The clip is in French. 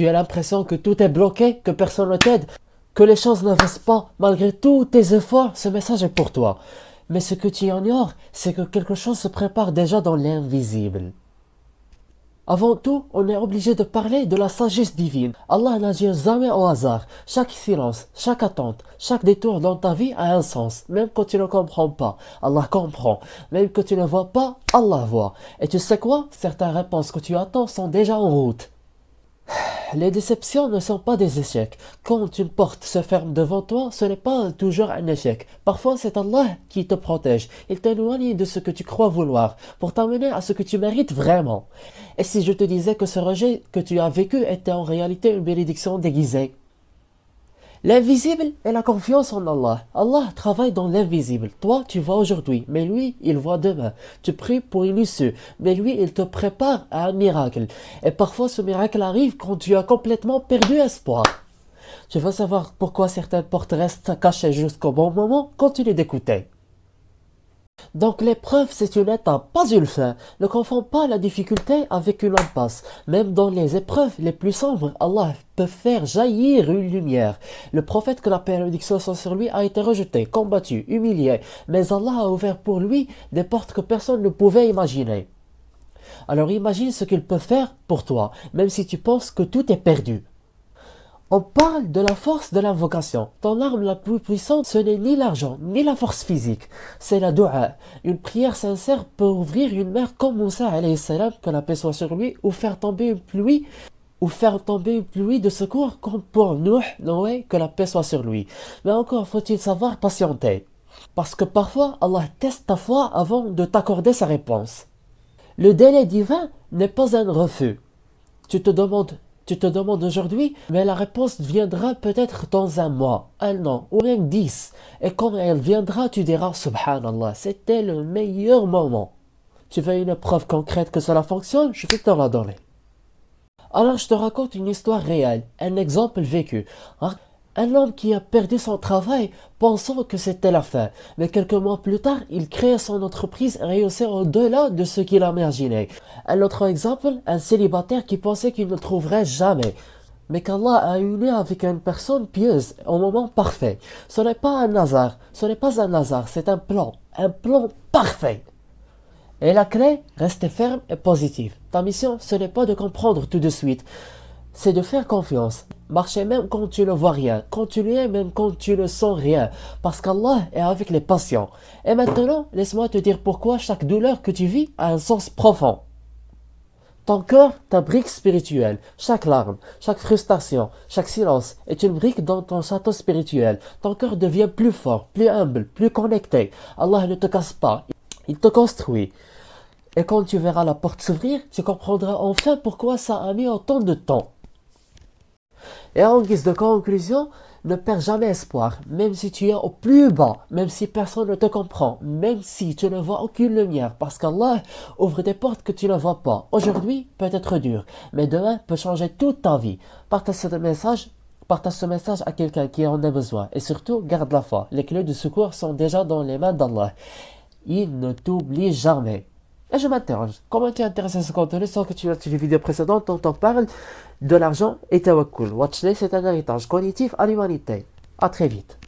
Tu as l'impression que tout est bloqué, que personne ne t'aide, que les choses n'avancent pas. Malgré tous tes efforts, ce message est pour toi. Mais ce que tu ignores, c'est que quelque chose se prépare déjà dans l'invisible. Avant tout, on est obligé de parler de la sagesse divine. Allah n'agit jamais au hasard. Chaque silence, chaque attente, chaque détour dans ta vie a un sens. Même quand tu ne comprends pas, Allah comprend. Même que tu ne vois pas, Allah voit. Et tu sais quoi? Certaines réponses que tu attends sont déjà en route. Les déceptions ne sont pas des échecs. Quand une porte se ferme devant toi, ce n'est pas toujours un échec. Parfois, c'est Allah qui te protège. Il t'éloigne de ce que tu crois vouloir, pour t'amener à ce que tu mérites vraiment. Et si je te disais que ce rejet que tu as vécu était en réalité une bénédiction déguisée? L'invisible est la confiance en Allah. Allah travaille dans l'invisible. Toi, tu vois aujourd'hui, mais lui, il voit demain. Tu pries pour une issue, mais lui, il te prépare à un miracle. Et parfois, ce miracle arrive quand tu as complètement perdu espoir. Tu veux savoir pourquoi certaines portes restent cachées jusqu'au bon moment? Continue d'écouter. Donc l'épreuve, c'est une étape, pas une fin. Ne confonds pas la difficulté avec une impasse. Même dans les épreuves les plus sombres, Allah peut faire jaillir une lumière. Le prophète, que la paix et la bénédiction soient sur lui, a été rejeté, combattu, humilié. Mais Allah a ouvert pour lui des portes que personne ne pouvait imaginer. Alors imagine ce qu'il peut faire pour toi, même si tu penses que tout est perdu. On parle de la force de l'invocation. Ton arme la plus puissante, ce n'est ni l'argent, ni la force physique. C'est la dua. Une prière sincère peut ouvrir une mer comme Moussa alayhi salam, que la paix soit sur lui, ou faire tomber une pluie de secours comme pour Noé, que la paix soit sur lui. Mais encore faut-il savoir patienter. Parce que parfois, Allah teste ta foi avant de t'accorder sa réponse. Le délai divin n'est pas un refus. Tu te demandes aujourd'hui, mais la réponse viendra peut-être dans un mois, un an, ou même 10. Et quand elle viendra, tu diras, Subhanallah, c'était le meilleur moment. Tu veux une preuve concrète que cela fonctionne? Je vais te la donner. Alors je te raconte une histoire réelle, un exemple vécu. Un homme qui a perdu son travail pensant que c'était la fin. Mais quelques mois plus tard, il crée son entreprise et réussit au-delà de ce qu'il imaginait. Un autre exemple, un célibataire qui pensait qu'il ne trouverait jamais. Mais qu'Allah a uni avec une personne pieuse au moment parfait. Ce n'est pas un hasard, c'est un plan parfait. Et la clé, rester ferme et positive. Ta mission, ce n'est pas de comprendre tout de suite, c'est de faire confiance. Marcher même quand tu ne vois rien. Continuer même quand tu ne sens rien. Parce qu'Allah est avec les patients. Et maintenant, laisse-moi te dire pourquoi chaque douleur que tu vis a un sens profond. Ton cœur, ta brique spirituelle. Chaque larme, chaque frustration, chaque silence est une brique dans ton château spirituel. Ton cœur devient plus fort, plus humble, plus connecté. Allah ne te casse pas. Il te construit. Et quand tu verras la porte s'ouvrir, tu comprendras enfin pourquoi ça a mis autant de temps. Et en guise de conclusion, ne perds jamais espoir, même si tu es au plus bas, même si personne ne te comprend, même si tu ne vois aucune lumière, parce qu'Allah ouvre des portes que tu ne vois pas. Aujourd'hui peut être dur, mais demain peut changer toute ta vie. Partage ce message à quelqu'un qui en a besoin, et surtout garde la foi. Les clés du secours sont déjà dans les mains d'Allah. Il ne t'oublie jamais. Et je m'interroge, comment tu es intéressé à ce contenu sans que tu aies les vidéos précédentes dont on parle de l'argent et tawakkul. Watchlist, c'est un héritage cognitif à l'humanité. À très vite.